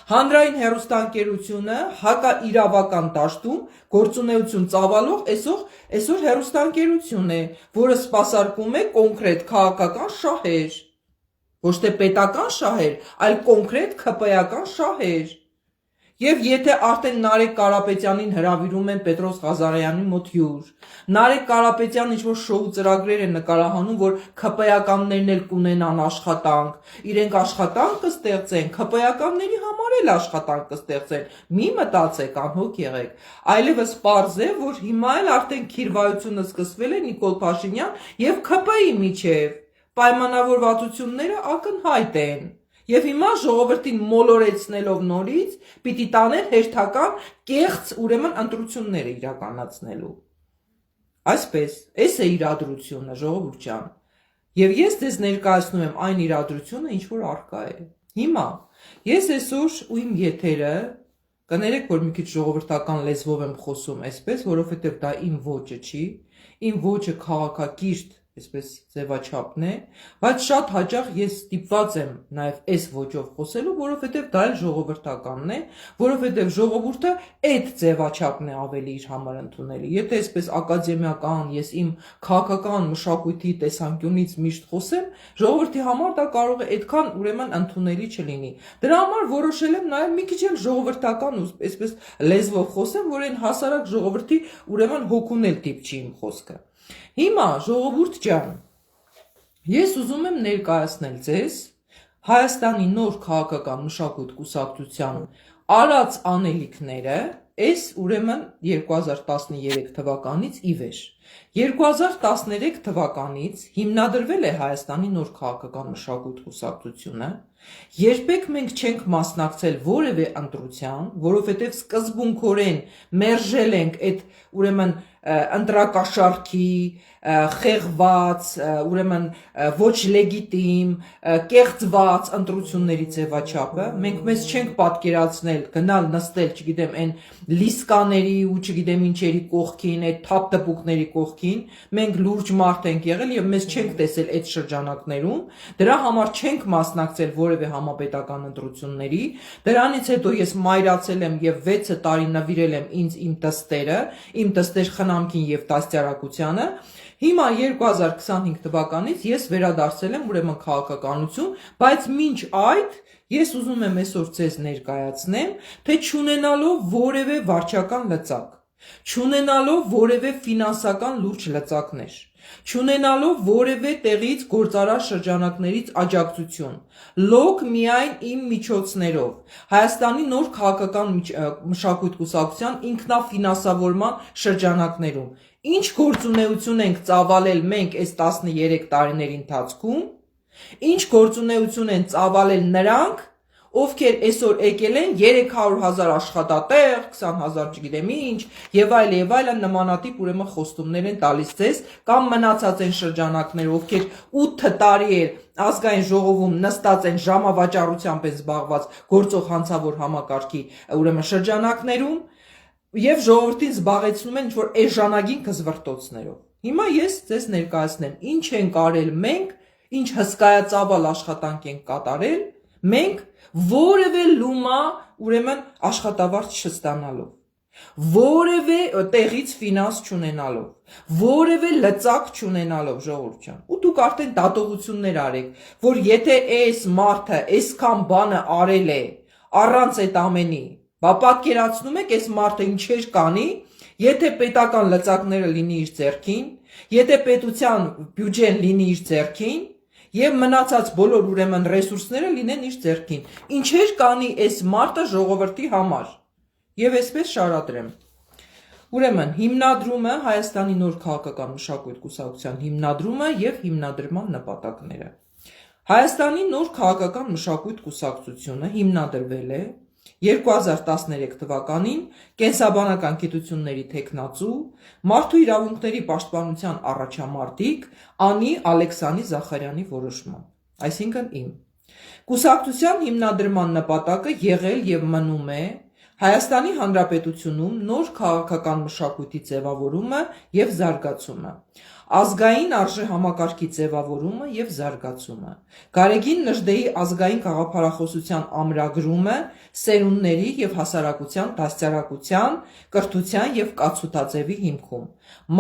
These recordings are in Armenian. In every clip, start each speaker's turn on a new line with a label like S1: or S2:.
S1: Հանրային հեռուստաընկերությունը հակաիրավական դաշտում գործունեություն ծավալող այսօր հեռուստաընկերություն է, որը սպասարկում է կոնկրետ քաղաքական շահեր, ոչ թե պետական շահեր, այլ կոնկրետ ՔՊ-ական շահեր։ Եվ եթե արդեն Նարեկ Կարապետյանին հրավիրում են Պետրոս Ղազարյանի մոտ հյուր, Նարեկ Կարապետյանն ինչ-որ շոու ծրագրեր է նկարահանում, որ ՔՊ-ականներն էլ կունենան աշխատանք, իրենք աշխատանք կստեղծեն, ՔՊ-ականների համար էլ աշխատանք կստեղծեն, մի մտածեք, անհոգ եղեք, այլևս պարզ է, որ հիմա էլ արդեն քիրվայությունը սկսվել է Նիկոլ Փաշինյան և ՔՊ-ի միջև, պայմանավորվածությունները ակնհայտ են։ Եվ հիմա ժողովրդին մոլորեցնելով նորից պիտի տանել հերթական կեղծ ուրեմն ընտրությունները իրականացնելու։ Այսպես, այս է իրադրությունը, ժողովուրդ ջան։ Եվ ես ձեզ ներկայացնում եմ այն իրադրությունը, ինչ որ առկա է։ Հիմա ես այսօր ու իմ եթերը կներեք, որ մի քիչ ժողովրդական լեզվով եմ խոսում այսպես, որովհետև դա իմ ոճը չի, իմ ոճը քաղաքակիրթ այսպես ձևաչափն է, բայց շատ հաճախ ես ստիպված եմ նաև այս ոճով խոսելու, որովհետև դա էլ ժողովրդականն է, որովհետև ժողովուրդը այդ ձևաչափն է ավելի իր համար ընդունելի։ Եթե այսպես ակադեմիական ես իմ քաղաքական մշակույթի տեսանկյունից միշտ խոսեմ, ժողովրդի համար դա կարող է այդքան ուրեմն ընդունելի չլինի։ Դրա համար որոշել եմ նաև մի քիչ էլ ժողովրդական ու այսպես լեզվով խոսեմ, որ այն հասարակ ժողովրդի ուրեմն հոգունել դիպչի իմ խոսքը։ Հիմա ժողովուրդ ջան, ես ուզում եմ ներկայացնել ձեզ Հայաստանի նոր քաղաքական մշակույթ կուսակցության արած անելիքները այս ուրեմն 2013 թվականից ի վեր։ 2013 թվականից հիմնադրվել է Հայաստանի նոր քաղաքական մշակույթ կուսակցությունը, երբեք մենք չենք մասնակցել որևէ ընտրության, որովհետև սկզբունքորեն մերժել ենք այդ ուրեմն ընտրակաշառքի խեղված, ուրեմն ոչ լեգիտիմ, կեղծված ընտրությունների ձևաչափը, մենք մեզ չենք պատկերացնել գնալ նստել, չգիտեմ, այն լիսկաների ու չգիտեմ ինչերի կողքին, այդ թափ տպուկների կողքին, մենք լուրջ մարդ ենք եղել եւ մեզ չենք տեսել այդ շրջանակներում, դրա համար չենք մասնակցել որևէ համապետական ընտրությունների, դրանից հետո ես մայրացել եմ եւ 6 տարի նվիրել եմ ինձ իմ տստեր խնամքին եւ դաստիարակությանը։ Հիմա 2025 թվականից ես վերադարձել եմ ուրեմն քաղաքականություն, բայց մինչ այդ ես ուզում եմ այսօր ձեզ ներկայացնեմ, թե չունենալով որևէ վարչական լծակ, չունենալով որևէ ֆինանսական լուրջ լծակներ, չունենալով որևէ տեղից գործարար շրջանակներից աջակցություն, լոկ միայն իմ միջոցներով, Հայաստանի նոր քաղաքական մշակույթ կուսակցության ինքնաֆինանսավորման շրջանակներում, ինչ գործունեություն ենք ծավալել մենք այս 13 տարիների ընթացքում, ինչ գործունեություն են ծավալել նրանք, ովքեր այսօր եկել են 300,000 աշխատատեղ, 20,000 չգիտեմ ինչ, եւ այլն նմանատիպ ուրեմն խոստումներ են տալիս ձեզ, կամ մնացած են շրջանակներ, ովքեր 8 տարի է ազգային ժողովում նստած են ժամավաճառությամբ են զբաղված գործող հանցավոր համակարգի ուրեմն շրջանակներում եւ ժողովրդին զբաղեցնում են ինչ-որ էժանագին կզվրտոցներով։ Հիմա ես ձեզ ներկայացնեմ, ինչ ենք արել մենք, ինչ հսկայածավալ աշխատանք ենք կատարել, մենք որևէ լումա ուրեմն աշխատավարձ չստանալով, որևէ տեղից ֆինանս չունենալով, որևէ լծակ չունենալով, ժողովուրդ ջան, ու դուք արդեն դատողություններ արեք, որ եթե այս մարդը այսքան բանը արել է առանց այդ ամենի, բա պատկերացնում եք այս մարդը ինչեր կանի, եթե պետական լծակները լինի իր ձեռքին, եթե պետության բյուջեն լինի իր ձեռքին, եւ մնացած բոլոր ուրեմն ռեսուրսները լինեն իր ձեռքին, ինչեր կանի այս մարդը ժողովրդի համար, եւ այսպես շարադրեմ։ Ուրեմն հիմնադրումը Հայաստանի նոր քաղաքական մշակույթ կուսակցության հիմնադրումը եւ հիմնադրման նպատակները։ Հայաստանի նոր քաղաքական մշակույթ կուսակցությունը հիմնադրվել է 2013 թվականին կենսաբանական գիտությունների թեկնածու, մարդու իրավունքների պաշտպանության առաջամարտիկ Անի Ալեքսանի Զախարյանի որոշմամբ, այսինքն իմ։ Կուսակցության հիմնադրման նպատակը եղել եւ մնում է Հայաստանի Հանրապետությունում նոր քաղաքական մշակույթի ձևավորումը և զարգացումը, ազգային արժեհամակարգի ձևավորումը և զարգացումը, Գարեգին Նժդեի ազգային գաղափարախոսության ամրագրումը սերունդների և հասարակության դաստիարակության, կրթության և կացութաձևի հիմքում,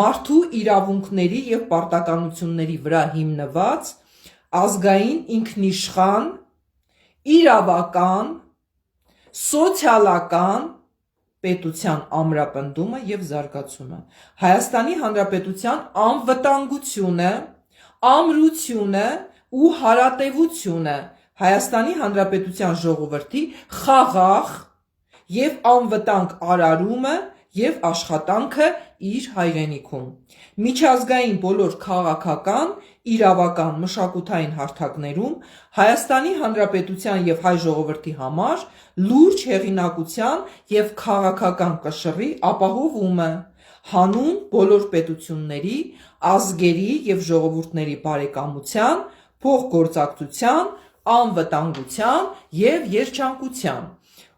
S1: մարդու իրավունքների և պարտականությունների վրա հիմնված ազգային ինքնիշխան, իրավական, սոցիալական պետության ամրապնդումը և զարգացումը, Հայաստանի Հանրապետության անվտանգությունը, ամրությունը ու հարատևությունը, Հայաստանի Հանրապետության ժողովրդի խաղաղ և անվտանգ արարումը և աշխատանքը իր հայրենիքում, միջազգային բոլոր քաղաքական, իրավական, մշակութային հարթակներում Հայաստանի Հանրապետության և հայ ժողովրդի համար լուրջ հեղինակության և քաղաքական կշռի ապահովումը, հանուն բոլոր պետությունների, ազգերի և ժողովուրդների բարեկամության, փոխգործակցության, անվտանգության և երջանկության։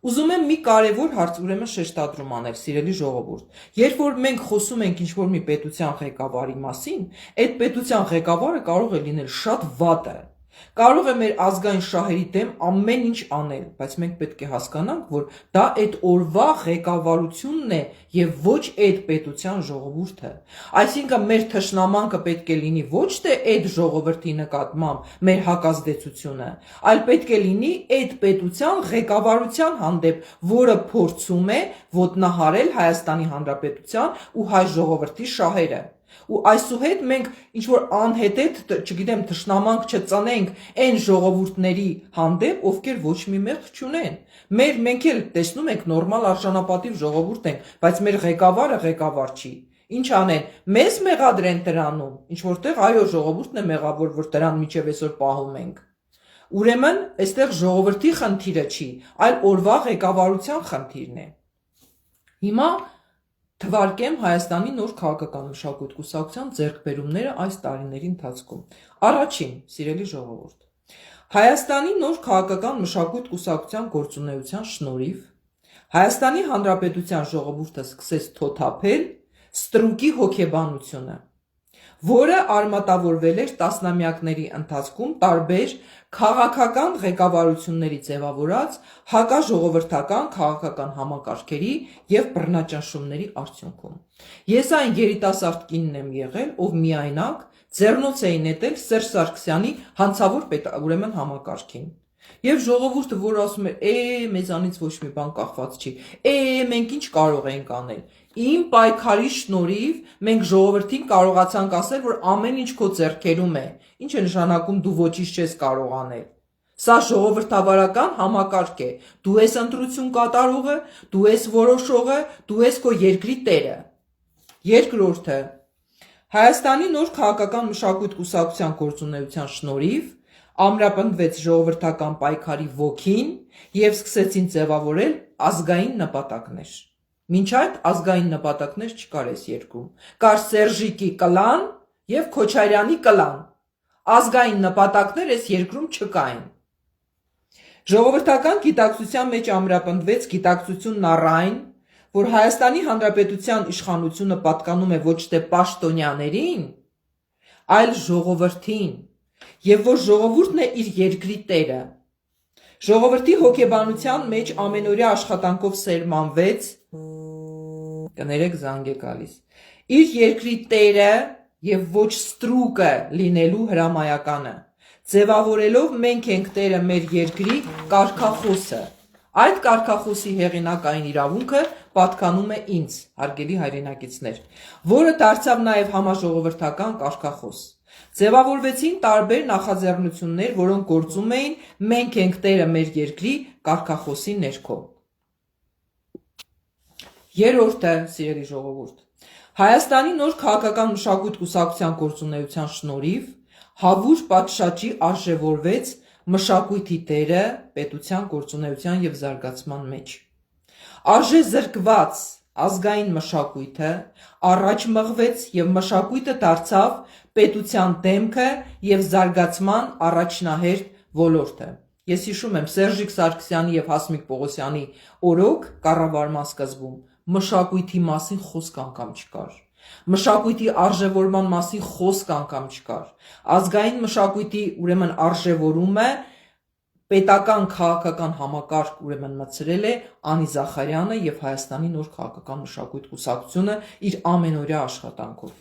S1: Ուզում եմ մի կարևոր հարց ուրեմն շեշտադրում անել, սիրելի ժողովուրդ, երբ որ մենք խոսում ենք ինչ-որ մի պետության ղեկավարի մասին, այդ պետության ղեկավարը կարող է լինել շատ վատը, կարող է մեր ազգային շահերի դեմ ամեն ինչ անել, բայց մենք պետք է հասկանանք, որ դա այդ օրվա ղեկավարությունն է և ոչ այդ պետության ժողովուրդը, այսինքն մեր թշնամանքը պետք է լինի ոչ թե այդ ժողովրդի նկատմամբ մեր հակազդեցությունը, այլ պետք է լինի այդ պետության ղեկավարության հանդեպ, որը փորձում է ոտնահարել Հայաստանի Հանրապետության ու հայ ժողովրդի շահերը, ու այսուհետ մենք ինչ-որ անհետեթ, չգիտեմ, թշնամանք չծնենք այն ժողովուրդների հանդեպ, ովքեր ոչ մի մեղք չունեն, մենք էլ տեսնում ենք նորմալ արժանապատիվ ժողովուրդ ենք, բայց մեր ղեկավարը ղեկավար չի, ինչ անեն, մեզ մեղադրեն դրանում, ինչ-որտեղ այո ժողովուրդն է մեղավոր, որ դրան մինչև այսօր պահում ենք, ուրեմն այստեղ ժողովրդի խնդիրը չի, այլ օրվա ղեկավարության խնդիրն է։ Հիմա թվարկեմ Հայաստանի նոր քաղաքական մշակույթ կուսակցության ձեռքբերումները այս տարիների ընթացքում։ Առաջին, սիրելի ժողովուրդ, Հայաստանի նոր քաղաքական մշակույթ կուսակցության գործունեության շնորհիվ Հայաստանի Հանրապետության ժողովուրդը սկսեց թոթափել ստրուկի հոգեբանությունը, որը արմատավորվել էր տասնամյակների ընթացքում տարբեր քաղաքական ղեկավարությունների ձևավորած հակաժողովրդական քաղաքական համակարգերի և բռնաճնշումների արդյունքում։ Ես այն երիտասարդ կինն եմ եղել, ով միայնակ ձեռնոց էի նետել Սերժ Սարգսյանի հանցավոր ուրեմն համակարգին։ Եվ ժողովուրդը, որ ասում էր, մեզանից ոչ մի բան կախված չի, մենք ինչ կարող ենք անել։ Իմ պայքարի շնորհիվ մենք ժողովրդին կարողացանք ասել, որ ամեն ինչ քո ձեռքերում է, ինչ է նշանակում դու ոչինչ չես կարող անել։ Սա ժողովրդավարական համակարգ է, դու ես ընտրություն կատարողը, դու ես որոշողը, դու ես քո երկրի տերը։ Երկրորդը, Հայաստանի նոր քաղաքական մշակույթ կուսակցության գործունեության շնորհիվ ամրապնդվեց ժողովրդական պայքարի ոգին և սկսեցին ձևավորել ազգային նպատակներ։ Մինչ այդ ազգային նպատակներ չկար այս երկրում, կար Սերժիկի կլան և Քոչարյանի կլան, ազգային նպատակներ այս երկրում չկային։ Ժողովրդական գիտակցության մեջ ամրապնդվեց գիտակցությունն առ այն, որ Հայաստանի Հանրապետության իշխանությունը պատկանում է ոչ թե պաշտոնյաներին, այլ ժողովրդին, և որ ժողովուրդն է իր երկրի տերը։ Ժողովրդի հոգեբանության մեջ ամենօրյա աշխատանքով սերմանվեց, կներեք զանգ է գալիս, իր երկրի տերը և ոչ ստրուկը լինելու հրամայականը, ձևավորելով մենք ենք տերը մեր երկրի կարգախոսը։ Այդ կարգախոսի հեղինակային իրավունքը պատկանում է ինձ, հարգելի հայրենակիցներ, որը դարձավ նաև համաժողովրդական կարգախոս։ Ձևավորվեցին տարբեր նախաձեռնություններ, որոնք գործում էին մենք ենք տերը մեր երկրի կարգախոսի ներքո։ Երրորդը, սիրելի ժողովուրդ, Հայաստանի նոր քաղաքական մշակույթ կուսակցության գործունեության շնորհիվ հավուր պատշաճի արժևորվեց մշակույթի դերը պետության գործունեության և զարգացման մեջ։ Արժեզրկված ազգային մշակույթը առաջ մղվեց և մշակույթը դարձավ պետության դեմքը և զարգացման առաջնահերթ ոլորտը։ Ես հիշում եմ Սերժիկ Սարգսյանի եւ Հասմիկ Պողոսյանի օրոք կառավարման սկզբում մշակույթի մասին խոսք անգամ չկար։ Մշակույթի արժևորման մասին խոսք անգամ չկար։ Ազգային մշակույթի ուրեմն արժևորումը պետական քաղաքական համակարգ ուրեմն մցրել է Անի Զախարյանը եւ Հայաստանի նոր քաղաքական մշակույթ կուսակցությունը իր ամենօրյա աշխատանքով։